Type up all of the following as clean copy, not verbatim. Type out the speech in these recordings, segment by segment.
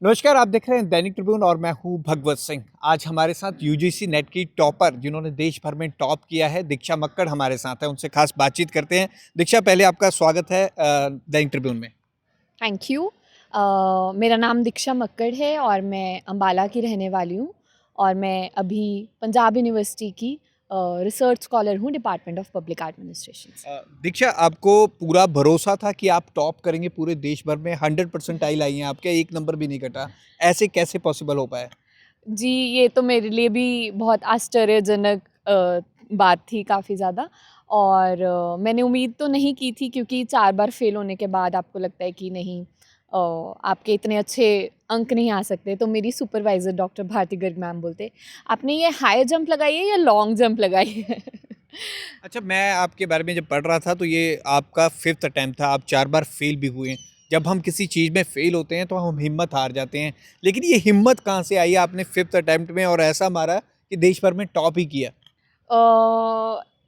नमस्कार, आप देख रहे हैं दैनिक ट्रिब्यून और मैं हूं भगवत सिंह। आज हमारे साथ यूजीसी नेट की टॉपर जिन्होंने देश भर में टॉप किया है, दीक्षा मक्कड़ हमारे साथ है। उनसे खास बातचीत करते हैं। दीक्षा, पहले आपका स्वागत है दैनिक ट्रिब्यून में। Thank you. मेरा नाम दीक्षा मक्कड़ है और मैं अंबाला की रहने वाली हूँ और मैं अभी पंजाब यूनिवर्सिटी की रिसर्च स्कॉलर हूँ डिपार्टमेंट ऑफ पब्लिक एडमिनिस्ट्रेशन से। दीक्षा, आपको पूरा भरोसा था कि आप टॉप करेंगे पूरे देश भर में? 100% आई हैं आपके, एक नंबर भी नहीं कटा। ऐसे कैसे पॉसिबल हो पाया? जी, ये तो मेरे लिए भी बहुत आश्चर्यजनक बात थी काफ़ी ज़्यादा और मैंने उम्मीद तो नहीं की थी क्योंकि 4 बार फ़ेल होने के बाद आपको लगता है कि नहीं आपके इतने अच्छे अंक नहीं आ सकते। तो मेरी supervisor doctor Bharti Garg ma'am बोलते, "आपने ये हाई जंप लगाई है या लॉन्ग जंप लगाई है?" अच्छा, मैं आपके बारे में जब पढ़ रहा था तो ये आपका 5th अटेम्प्ट था, आप 4 बार फेल भी हुए हैं। जब हम किसी चीज़ में फेल होते हैं तो हम हिम्मत हार जाते हैं। लेकिन ये हिम्मत कहाँ से आई आपने 5th अटेम्प्ट में और ऐसा मारा कि देश भर में टॉप ही किया?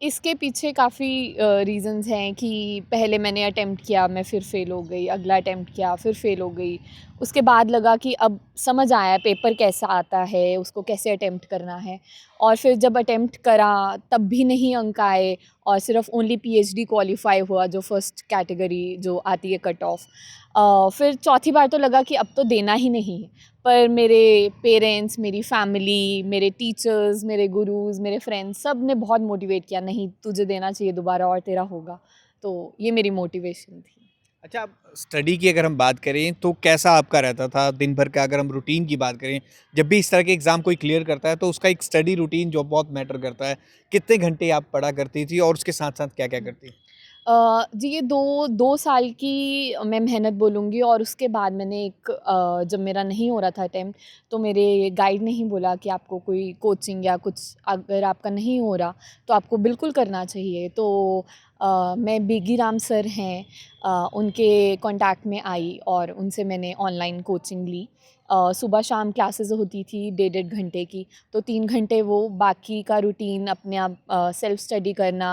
इसके पीछे काफ़ी रीज़न्स हैं कि पहले मैंने अटेम्प्ट किया, मैं फिर फ़ेल हो गई, अगला अटेम्प्ट किया, फिर फ़ेल हो गई। उसके बाद लगा कि अब समझ आया पेपर कैसा आता है, उसको कैसे अटेम्प्ट करना है और फिर जब अटेम्प्ट करा तब भी नहीं अंक आए और सिर्फ़ ओनली पीएचडी क्वालीफ़ाई हुआ जो फर्स्ट कैटेगरी जो आती है कट ऑफ। फिर चौथी बार तो लगा कि अब तो देना ही नहीं है। पर मेरे पेरेंट्स, मेरी फैमिली, मेरे टीचर्स, मेरे गुरुज़, मेरे फ्रेंड्स सब ने बहुत मोटिवेट किया, नहीं तुझे देना चाहिए दोबारा और तेरा होगा। तो ये मेरी मोटिवेशन थी। अच्छा, आप स्टडी की अगर हम बात करें तो कैसा आपका रहता था दिन भर का? अगर हम रूटीन की बात करें, जब भी इस तरह के एग्ज़ाम कोई क्लियर करता है तो उसका एक स्टडी रूटीन जो बहुत मैटर करता है। कितने घंटे आप पढ़ा करती थी और उसके साथ-साथ क्या-क्या करती? जी, ये 2 साल की मैं मेहनत बोलूँगी और उसके बाद मैंने जब मेरा नहीं हो रहा था अटेम्प्ट, तो मेरे गाइड ने ही बोला कि आपको कोई कोचिंग या कुछ अगर आपका नहीं हो रहा, तो आपको बिल्कुल करना चाहिए। तो मैं बेगी राम सर हैं उनके कॉन्टैक्ट में आई और उनसे मैंने ऑनलाइन कोचिंग ली। सुबह शाम क्लासेस होती थी डेढ़-डेढ़ घंटे की, तो 3 घंटे वो बाकी का रूटीन अपने आप सेल्फ स्टडी करना,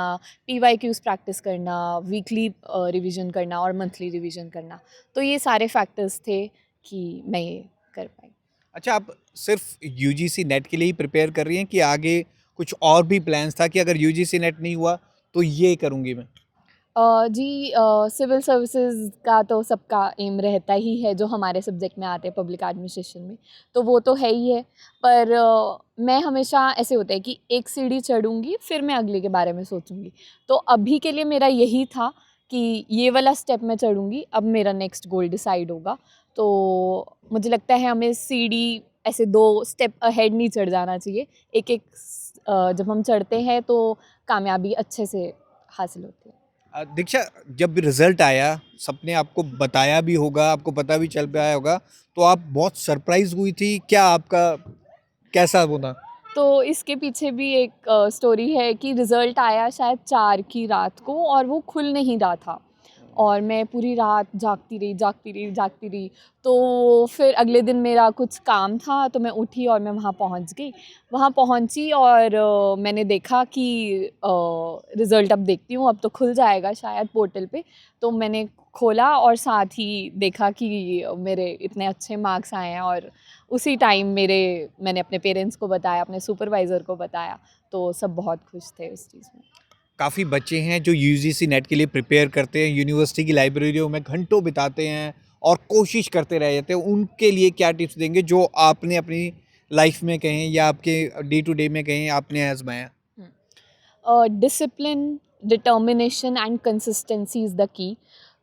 पीवाईक्यूज़ प्रैक्टिस करना, वीकली रिवीजन करना और मंथली रिवीजन करना। तो ये सारे फैक्टर्स थे कि मैं ये कर पाई। अच्छा, आप सिर्फ़ यूजीसी नेट के लिए ही प्रिपेयर कर रही हैं कि आगे कुछ और भी प्लान्स था कि अगर यूजीसी नेट नहीं हुआ तो ये करूँगी मैं? जी, सिविल सर्विसेज़ का तो सबका एम रहता ही है जो हमारे सब्जेक्ट में आते हैं पब्लिक एडमिनिस्ट्रेशन में, तो वो तो है ही है। पर मैं हमेशा ऐसे होता है कि एक सीढ़ी चढ़ूँगी फिर मैं अगले के बारे में सोचूँगी। तो अभी के लिए मेरा यही था कि ये वाला स्टेप मैं चढ़ूँगी, अब मेरा नेक्स्ट गोल डिसाइड होगा। तो मुझे लगता है हमें सीढ़ी ऐसे 2 स्टेप अहेड नहीं चढ़ जाना चाहिए। एक-एक जब हम चढ़ते हैं तो कामयाबी अच्छे से हासिल होती है। दीक्षा, जब रिज़ल्ट आया, सबने आपको बताया भी होगा, आपको पता भी चल पाया होगा, तो आप बहुत सरप्राइज़ हुई थी, क्या आपका कैसा वो था? तो इसके पीछे भी एक स्टोरी है कि रिज़ल्ट आया शायद 4 की रात को और वो खुल नहीं रहा था और मैं पूरी रात जागती रही, जागती रही, जागती रही। तो फिर अगले दिन मेरा कुछ काम था तो मैं उठी और मैं वहाँ पहुँच गई। वहाँ पहुँची और मैंने देखा कि रिज़ल्ट अब देखती हूँ, अब तो खुल जाएगा शायद पोर्टल पे। तो मैंने खोला और साथ ही देखा कि मेरे इतने अच्छे मार्क्स आए हैं और उसी टाइम मैंने अपने पेरेंट्स को बताया, अपने सुपरवाइज़र को बताया, तो सब बहुत खुश थे उस चीज़ में। काफ़ी बच्चे हैं जो यूजीसी नेट के लिए प्रिपेयर करते हैं, यूनिवर्सिटी की लाइब्रेरियों में घंटों बिताते हैं और कोशिश करते रह जाते हैं। उनके लिए क्या टिप्स देंगे जो आपने अपनी लाइफ़ में कहें या आपके डे टू डे में कहें आपने आज़माया? हुँ। Discipline, determination and consistency is the key.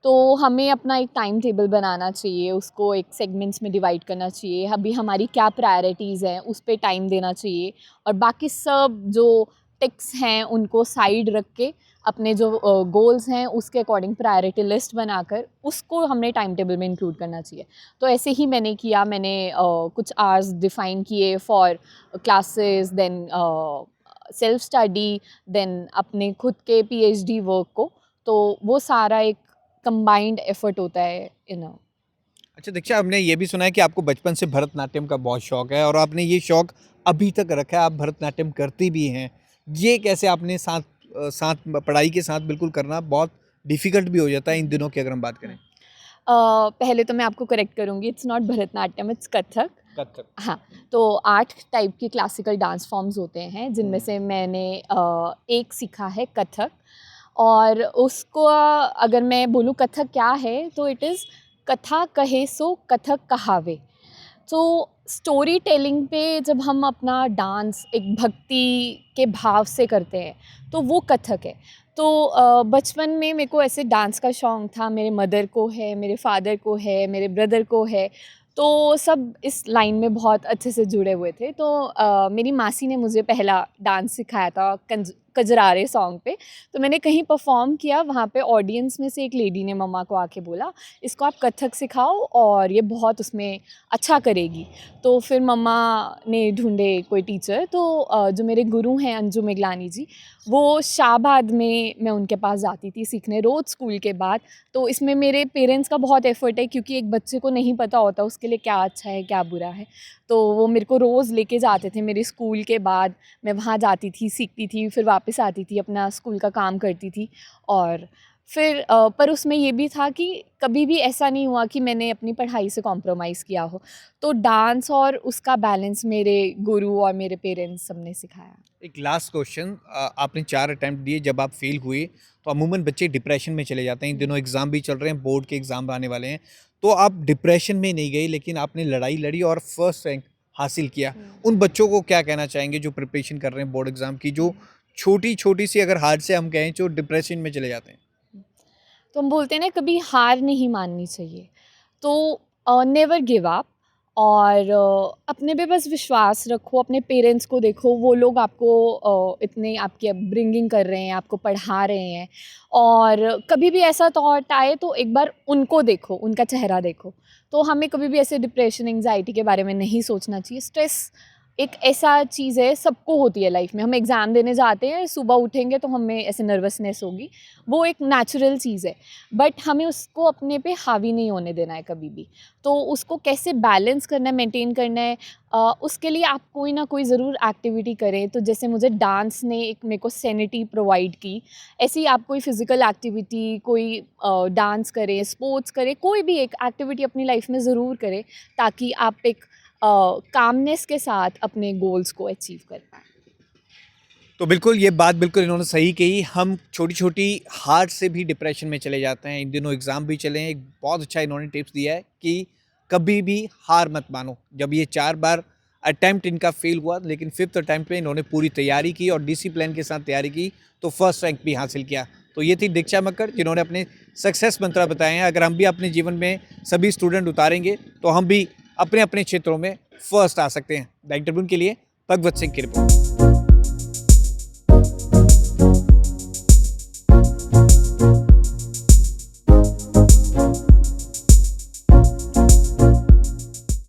तो हमें अपना एक टाइम टेबल बनाना चाहिए, उसको एक सेगमेंट्स में डिवाइड करना चाहिए। अभी हमारी क्या प्रायोरिटीज़ हैं, उस पे टाइम देना चाहिए और बाकी सब जो टिक्स हैं, उनको साइड रख के अपने जो गोल्स हैं, उसके अकॉर्डिंग प्रायोरिटी लिस्ट बनाकर उसको हमने टाइम टेबल में इंक्लूड करना चाहिए। तो ऐसे ही मैंने किया, मैंने कुछ आवर्स डिफ़ाइन किए for classes then self study then अपने खुद के पीएचडी वर्क को, तो वो सारा एक कंबाइंड एफर्ट होता है इन अ अच्छा दीक्षा, हमने ये भी सुना है कि आपको बचपन से भरतनाट्यम का बहुत शौक है और आपने ये शौक अभी तक रखा है, आप भरतनाट्यम करती भी हैं। ये कैसे आपने साथ पढ़ाई के साथ बिल्कुल करना बहुत डिफ़िकल्ट भी हो जाता है इन दिनों की अगर हम बात करें? पहले तो मैं आपको करेक्ट करूँगी, it's not Bharatanatyam, it's Kathak. Kathak. हाँ, तो 8 टाइप के क्लासिकल डांस फॉर्म्स होते हैं, जिनमें से मैंने एक सीखा है कथक। और उसको अगर मैं बोलूँ कथक क्या है, तो इट इज़ कथा कहे सो कथक कहावे। तो स्टोरी टेलिंग पे जब हम अपना डांस एक भक्ति के भाव से करते हैं, तो वो कथक है। तो बचपन में मेरे को ऐसे डांस का शौक़ था, मेरे मदर को है, मेरे फादर को है, मेरे ब्रदर को है, तो सब इस लाइन में बहुत अच्छे से जुड़े हुए थे। तो मेरी मासी ने मुझे पहला डांस सिखाया था कजरारे सॉन्ग पे। तो मैंने कहीं परफॉर्म किया, वहाँ पे ऑडियंस में से एक लेडी ने मम्मा को आके बोला, इसको आप कथक सिखाओ और ये बहुत उसमें अच्छा करेगी। तो फिर मम्मा ने ढूंढे कोई टीचर, तो जो मेरे गुरु हैं अंजू मिगलानी जी, वो शाहबाद में मैं उनके पास जाती थी सीखने रोज़ स्कूल के बाद। तो इसमें मेरे पेरेंट्स का बहुत एफ़र्ट है, क्योंकि एक बच्चे को नहीं पता होता उसके लिए क्या अच्छा है, क्या बुरा है। तो वो मेरे को रोज़ लेके जाते थे मेरे स्कूल के बाद, मैं वहाँ जाती थी, सीखती थी, फिर वापस आती थी, अपना स्कूल का काम करती थी। और फिर पर उसमें ये भी था कि कभी भी ऐसा नहीं हुआ कि मैंने अपनी पढ़ाई से कॉम्प्रोमाइज़ किया हो। तो डांस और उसका बैलेंस मेरे गुरु और मेरे पेरेंट्स सबने सिखाया। एक लास्ट क्वेश्चन, आपने 4 अटेम्प्ट दिए, जब आप फेल हुए तो अमूमन बच्चे डिप्रेशन में चले जाते हैं। इन दिनों एग्ज़ाम भी चल रहे हैं, बोर्ड के एग्ज़ाम आने वाले हैं। तो आप डिप्रेशन में नहीं गई, लेकिन आपने लड़ाई लड़ी और फर्स्ट रैंक हासिल किया। उन बच्चों को क्या कहना चाहेंगे जो प्रिपरेशन कर रहे हैं बोर्ड एग्ज़ाम की, जो छोटी-छोटी सी अगर हार से हम कहें, जो डिप्रेशन में चले जाते हैं? तो हम बोलते हैं ना, कभी हार नहीं माननी चाहिए। तो नेवर गिव अप, और अपने पे बस विश्वास रखो, अपने पेरेंट्स को देखो, वो लोग आपको इतने आपकी अपब्रिंगिंग कर रहे हैं, आपको पढ़ा रहे हैं। और कभी भी ऐसा थॉट आए तो एक बार उनको देखो, उनका चेहरा देखो। तो हमें कभी भी ऐसे डिप्रेशन, एंग्जायटी के बारे में नहीं सोचना चाहिए। स्ट्रेस एक ऐसा चीज़ है, सबको होती है लाइफ में। हम एग्ज़ाम देने जाते हैं, सुबह उठेंगे तो हमें ऐसे नर्वसनेस होगी, वो एक नेचुरल चीज़ है। बट हमें उसको अपने पे हावी नहीं होने देना है कभी भी। तो उसको कैसे बैलेंस करना है, मेंटेन करना है, उसके लिए आप कोई ना कोई ज़रूर एक्टिविटी करें। तो जैसे मुझे डांस ने एक मेरे को सैनिटी प्रोवाइड की, ऐसे ही आप कोई फ़िज़िकल एक्टिविटी, कोई डांस करें, स्पोर्ट्स करें, कोई भी एक एक्टिविटी अपनी लाइफ में ज़रूर करें, ताकि आप एक कामनेस के साथ अपने गोल्स को अचीव कर पाएँ। तो बिल्कुल, ये बात बिल्कुल इन्होंने सही कही। हम छोटी-छोटी हार से भी डिप्रेशन में चले जाते हैं। इन दिनों एग्ज़ाम भी चले हैं। एक बहुत अच्छा इन्होंने टिप्स दिया है कि कभी भी हार मत मानो। जब ये 4 बार अटेम्प्ट इनका फेल हुआ, लेकिन 5th अटेम्प्ट में इन्होंने पूरी तैयारी की और डिसिप्लिन के साथ तैयारी की, तो फर्स्ट रैंक भी हासिल किया। तो ये थी दीक्षा मक्कड़, जिन्होंने अपने सक्सेस मंत्र बताए हैं। अगर हम भी अपने जीवन में सभी स्टूडेंट उतारेंगे, तो हम भी अपने-अपने क्षेत्रों में फर्स्ट आ सकते हैं। द इंटरव्यू के लिए भगवत सिंह की रिपोर्ट।